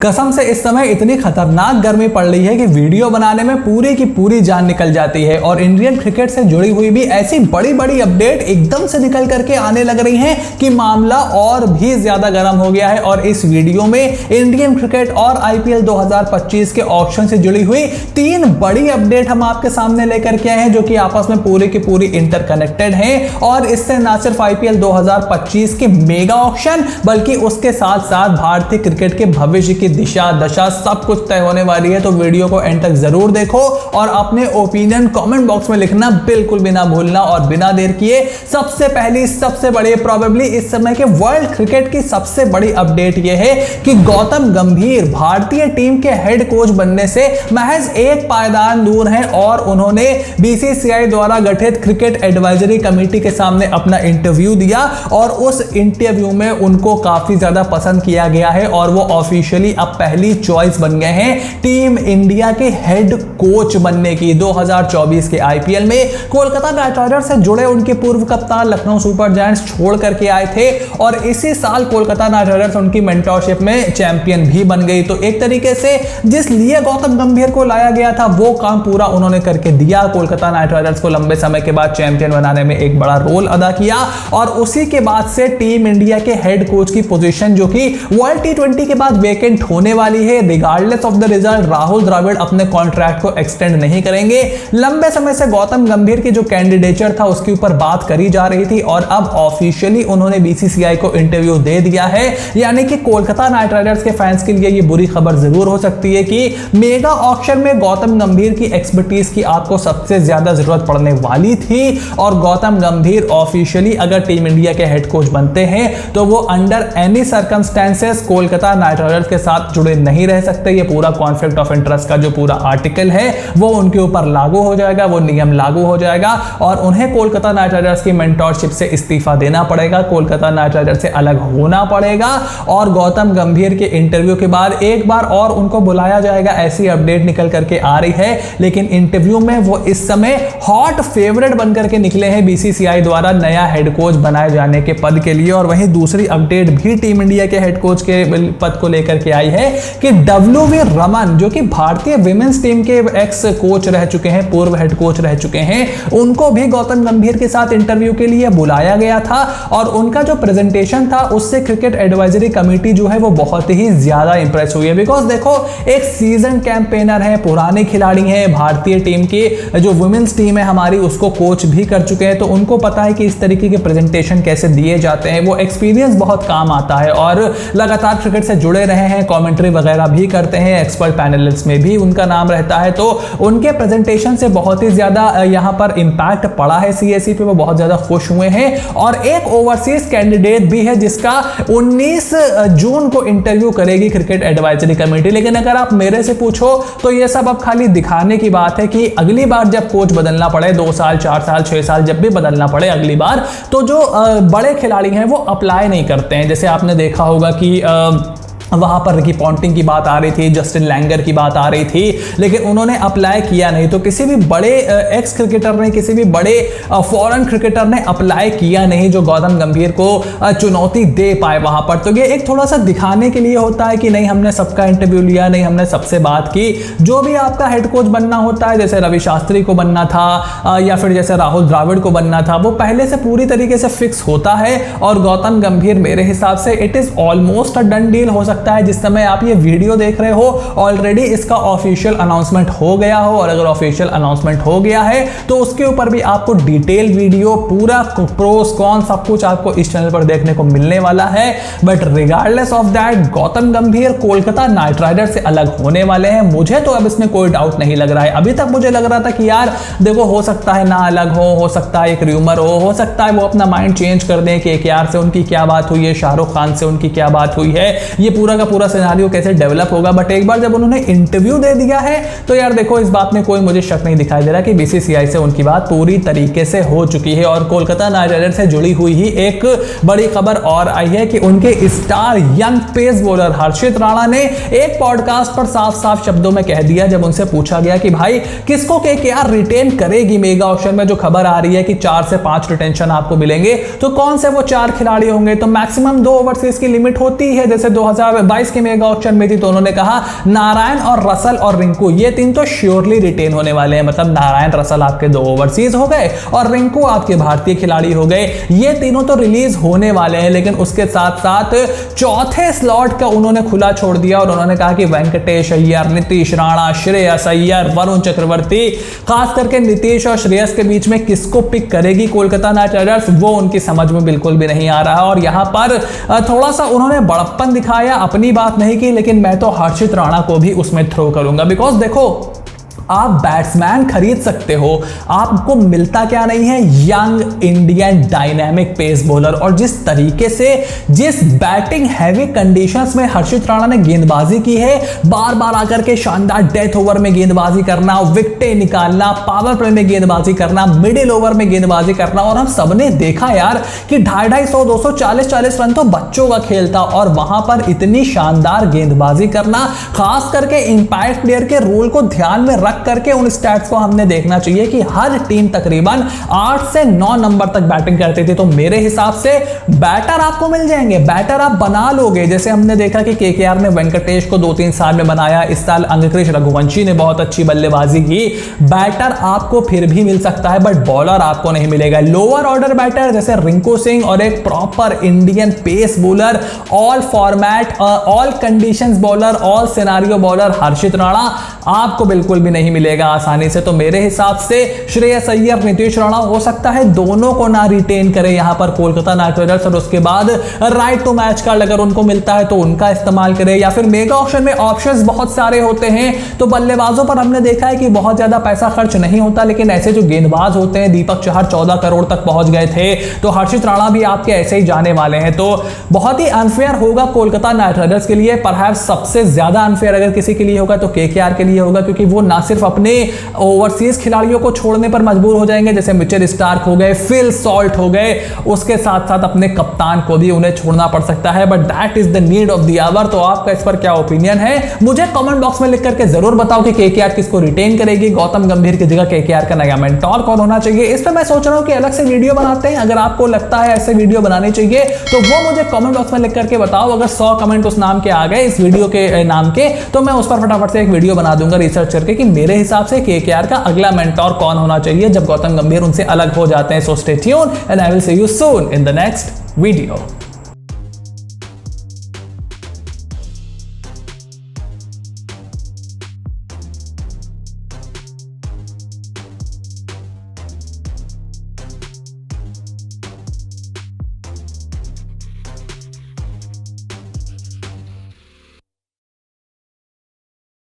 कसम से इस समय इतनी खतरनाक गर्मी पड़ रही है कि वीडियो बनाने में पूरी की पूरी जान निकल जाती है और इंडियन क्रिकेट से जुड़ी हुई भी ऐसी बड़ी बड़ी अपडेट एकदम से निकल करके आने लग रही हैं कि मामला और भी ज्यादा गर्म हो गया है। और इस वीडियो में इंडियन क्रिकेट और आईपीएल 2025 के ऑक्शन से जुड़ी हुई 3 बड़ी अपडेट हम आपके सामने लेकर के आए हैं, जो कि आपस में पूरी की पूरी इंटरकनेक्टेड हैं। और इससे ना सिर्फ आईपीएल 2025 के मेगा ऑक्शन बल्कि उसके साथ साथ भारतीय क्रिकेट के भविष्य की दिशा दशा सब कुछ तय होने वाली है। तो वीडियो को एंड तक जरूर देखो और अपने ओपिनियन कमेंट बॉक्स में लिखना बिल्कुल भी ना भूलना। और बिना देर किए सबसे पहली सबसे बड़ी प्रोबेबली इस समय के वर्ल्ड क्रिकेट की सबसे बड़ी अपडेट यह है कि गौतम गंभीर भारतीय टीम के हेड कोच बनने से महज एक पायदान दूर हैं और उन्होंने बीसीसीआई द्वारा गठित क्रिकेट एडवाइजरी कमेटी के सामने अपना इंटरव्यू दिया और उस इंटरव्यू में उनको काफी ज्यादा पसंद किया गया है और वो ऑफिशियली अब पहली चॉइस बन गए हैं टीम इंडिया के हेड कोच बनने की। 2024 के आईपीएल में कोलकाता नाइट राइडर्स से जुड़े उनके पूर्व कप्तान लखनऊ सुपर जायंट्स छोड़ करके आए थे और इसी साल कोलकाता नाइट राइडर्स उनकी मेंटरशिप में चैंपियन भी बन गई। तो एक तरीके से जिस लिए गौतम गंभीर को लाया गया था वो काम पूरा उन्होंने करके दिया। कोलकाता नाइट राइडर्स को लंबे समय के बाद चैंपियन बनाने में एक बड़ा रोल अदा किया और उसी के बाद से टीम इंडिया के हेड कोच की पोजीशन जो कि वर्ल्ड टी20 के बाद वेकेंट होने वाली है, regardless of the result Rahul Dravid अपने कॉन्ट्रैक्ट को एक्सटेंड नहीं करेंगे। लंबे समय से गौतम गंभीर की जो कैंडिडेचर था उसके ऊपर बात करी जा रही थी और अब ऑफिशियली उन्होंने बीसीसीआई को इंटरव्यू दे दिया है। यानी कि कोलकाता नाइट राइडर्स के फैंस के लिए ये बुरी खबर जरूर हो सकती है कि मेगा ऑक्शन में गौतम गंभीर की एक्सपर्टीज की आपको सबसे ज्यादा जरूरत पड़ने वाली थी और गौतम गंभीर ऑफिशियली अगर टीम इंडिया के हेड कोच बनते हैं तो वो under any circumstances Kolkata night Riders के साथ जुड़े नहीं रह सकते। ये पूरा कॉन्फ्लिक्ट ऑफ इंटरेस्ट का जो पूरा आर्टिकल है वो उनके ऊपर लागू हो जाएगा, वो नियम लागू हो जाएगा और उन्हें कोलकाता नाइट राइडर्स की मेंटरशिप से इस्तीफा देना पड़ेगा, कोलकाता नाइट राइडर्स से अलग होना पड़ेगा और गौतम गंभीर के इंटरव्यू के बाद एक बार और उनको बुलाया जाएगा, ऐसी अपडेट निकल करके आ रही है। लेकिन इंटरव्यू में वो इस समय हॉट फेवरेट बनकर के निकले हैं बीसीसीआई द्वारा नया हेड कोच बनाए जाने के पद के लिए। और वहीं दूसरी अपडेट भी टीम इंडिया के हेड कोच के पद को लेकर के आई है कि डब्ल्यूवी रमन जो कि भारतीय विमेंस टीम के एक्स कोच रह चुके हैं, पूर्व हेड कोच रह चुके हैं, उनको भी गौतम गंभीर के साथ इंटरव्यू के लिए बुलाया गया था और उनका जो प्रेजेंटेशन था उससे क्रिकेट एडवाइजरी कमेटी जो है वो बहुत ही ज्यादा इंप्रेस हुई है। बिकॉज देखो एक सीजन कैंपेनर है, पुराने खिलाड़ी हैं, भारतीय टीम की जो वुमेन्स टीम है हमारी उसको कोच भी कर चुके हैं, तो उनको पता है कि इस तरीके के प्रेजेंटेशन कैसे दिए जाते हैं, वो एक्सपीरियंस बहुत काम आता है और लगातार क्रिकेट से जुड़े रहे हैं, कमेंट्री वगैरह भी करते हैं, एक्सपर्ट पैनलिस्ट में भी उनका नाम रहता है। तो उनके प्रेजेंटेशन से बहुत ही ज्यादा यहां पर इंपैक्ट पड़ा है सीएससी पे, वो बहुत ज्यादा खुश हुए हैं। और एक ओवरसीज कैंडिडेट भी है जिसका 19 जून को इंटरव्यू करेगी क्रिकेट एडवाइजरी कमेटी। लेकिन अगर आप मेरे से पूछो तो ये सब अब खाली दिखाने की बात है कि अगली बार जब कोच बदलना पड़े, 2 साल 4 साल 6 साल जब भी बदलना पड़े अगली बार, तो जो बड़े खिलाड़ी हैं वो अप्लाई नहीं करते हैं। जैसे आपने देखा होगा कि वहां पर रिकी पॉन्टिंग की बात आ रही थी, जस्टिन लैंगर की बात आ रही थी, लेकिन उन्होंने अप्लाई किया नहीं। तो किसी भी बड़े एक्स क्रिकेटर ने, किसी भी बड़े फॉरेन क्रिकेटर ने अप्लाई किया नहीं जो गौतम गंभीर को चुनौती दे पाए वहां पर। तो ये एक थोड़ा सा दिखाने के लिए होता है कि नहीं हमने सबका इंटरव्यू लिया, नहीं हमने सबसे बात की। जो भी आपका हेड कोच बनना होता है, जैसे रवि शास्त्री को बनना था या फिर जैसे राहुल द्रविड़ को बनना था, वो पहले से पूरी तरीके से फिक्स होता है और गौतम गंभीर मेरे हिसाब से it is almost a done deal हो सकता है। जिस समय आप ये वीडियो देख रहे हो ऑलरेडी इसका ऑफिशियल अनाउंसमेंट हो गया हो और अगर ऑफिशियल अनाउंसमेंट हो गया है तो उसके ऊपर भी आपको डिटेल वीडियो पूरा प्रोस कॉन सब कुछ आपको इस चैनल पर देखने को मिलने वाला है। But regardless of that Gautam गंभीर कोलकाता नाइट राइडर्स से अलग होने वाले हैं। मुझे तो अब इसमें कोई डाउट नहीं लग रहा है। अभी तक मुझे लग रहा था कि यार देखो हो सकता है ना अलग हो सकता है एक र्यूमर हो सकता है वो अपना माइंड चेंज कर दें कि केकेआर से उनकी क्या बात हुई है, शाहरुख खान से उनकी क्या बात हुई है, ये पूरा का पूरा सिनेरियो कैसे डेवलप होगा। बट एक बार जब उन्होंने इंटरव्यू दे दिया है तो यार देखो इस बात में कोई मुझे शक नहीं दिखाई दे रहा कि बीसीसीआई से उनकी बात पूरी तरीके से हो चुकी है। और कोलकाता नाइट राइडर्स से जुड़ी हुई ही एक बड़ी खबर और आई है कि उनके star young pace bowler Harshit Rana ने एक पॉडकास्ट पर साफ साफ शब्दों में कह दिया जब उनसे पूछा गया कि भाई किसको केकेआर रिटेन करेगी मेगा ऑक्शन में, जो खबर आ रही है कि 4 से 5 रिटेंशन आपको मिलेंगे, तो कौन से वो 4 खिलाड़ी होंगे। तो मैक्सिमम 2 ओवरसीज की लिमिट होती है, जैसे 2022 के मेगा ऑक्शन में थी, तो उन्होंने कहा नारायण और रसल और रिंकू ये तीन तो श्योरली रिटेन होने वाले हैं। मतलब नारायण रसल आपके 2 ओवरसीज हो गए और रिंकू आपके भारतीय खिलाड़ी हो गए, ये तीनों तो रिलीज होने वाले हैं। लेकिन उसके साथ साथ चौथे स्लॉट का उन्होंने खुला छोड़ दिया और उन्होंने कहा कि वेंकटेश अय्यर, नीतीश राणा, श्रेयस अय्यर, वरुण चक्रवर्ती, खास करके नीतीश और श्रेयस के बीच में किसको पिक करेगी कोलकाता नाइट राइडर्स, वो उनकी समझ में बिल्कुल भी नहीं आ रहा। और यहां पर थोड़ा सा उन्होंने बड़प्पन दिखाया, अपनी बात नहीं की, लेकिन मैं तो हर्षित राणा को भी उसमें थ्रो करूंगा। बिकॉज देखो, आप बैट्समैन खरीद सकते हो, आपको मिलता क्या नहीं है, young Indian dynamic pace bowler. और जिस तरीके से, जिस बैटिंग हैवी कंडीशंस में हर्षित राणा ने गेंदबाजी की है, बार बार आकर के शानदार डेथ ओवर में गेंदबाजी करना, विकेटें निकालना, पावर प्ले में गेंदबाजी करना, मिडिल ओवर में गेंदबाजी करना, और हम सबने देखा यार कि 250, 200, 40 रन तो बच्चों का खेल था, और वहां पर इतनी शानदार गेंदबाजी करना, खास करके इंपैक्ट प्लेयर के रोल को ध्यान में रख करके उन स्टैट्स को हमने देखना चाहिए कि हर टीम तकरीबन 8 से 9 नंबर तक बैटिंग करती थी। तो मेरे हिसाब से बैटर आपको मिल जाएंगे, बैटर आप बना लोगे। जैसे हमने देखा कि केकेआर ने वेंकटेश को 2-3 साल में बनाया, इस साल अंगकृष रघुवंशी ने बहुत अच्छी बल्लेबाजी की। बैटर आपको फिर भी मिल सकता है, बट बॉलर आपको नहीं मिलेगा। लोअर ऑर्डर बैटर जैसे रिंकू सिंह और एक proper Indian pace bowler, all format, all conditions bowler, all scenario bowler Harshit Rana आपको बिल्कुल भी नहीं मिलेगा आसानी से। तो मेरे हिसाब से श्रेयस अय्यर, नीतीश राणा हो सकता है दोनों को ना रिटेन करे यहां पर कोलकाता नाइट राइडर्स, और उसके बाद राइट टू मैच कार्ड अगर उनको मिलता है तो उनका इस्तेमाल करे, या फिर मेगा ऑक्शन में ऑप्शंस बहुत सारे होते हैं। तो बल्लेबाजों पर हमने देखा है कि बहुत ज्यादा पैसा खर्च नहीं होता, लेकिन ऐसे जो गेंदबाज होते हैं, दीपक चहर 14 करोड़ तक पहुंच गए थे, तो हर्षित राणा भी आपके ऐसे ही जाने वाले हैं। तो बहुत ही अनफेयर होगा कोलकाता नाइट राइडर्स के लिए। परहैप्स सबसे ज्यादा अनफेयर अगर किसी के लिए होगा तो केकेआर के लिए होगा, क्योंकि वो ना सिर्फ अपने ओवरसीज खिलाड़ियों को छोड़ने पर मजबूर हो जाएंगे, जैसे मिचेल स्टार्क हो गए, फिल सॉल्ट हो गए, उसके साथ साथ अपने कप्तान को भी उन्हें छोड़ना पड़ सकता है। But that is the need of the hour. तो आपका इस पर क्या ओपिनियन है, मुझे कमेंट बॉक्स में लिख करके जरूर बताओ कि केकेआर किसको रिटेन करेगी, गौतम गंभीर की जगह केकेआर का नया मेंटोर कौन होना चाहिए। इस पर मैं सोच रहा हूं कि अलग से वीडियो बनाते हैं। अगर आपको लगता है ऐसे वीडियो बनाने चाहिए तो वो मुझे कमेंट बॉक्स में लिख करके बताओ। अगर 100 कमेंट उस नाम के आ गए, इस वीडियो के नाम के, तो मैं उस पर फटाफट से एक वीडियो बना दूंगा रिसर्च करके कि मेरे हिसाब से केकेआर का अगला मेंटोर कौन होना चाहिए जब गौतम गंभीर उनसे अलग हो जाते हैं। So stay tuned and I will see you soon in the next video.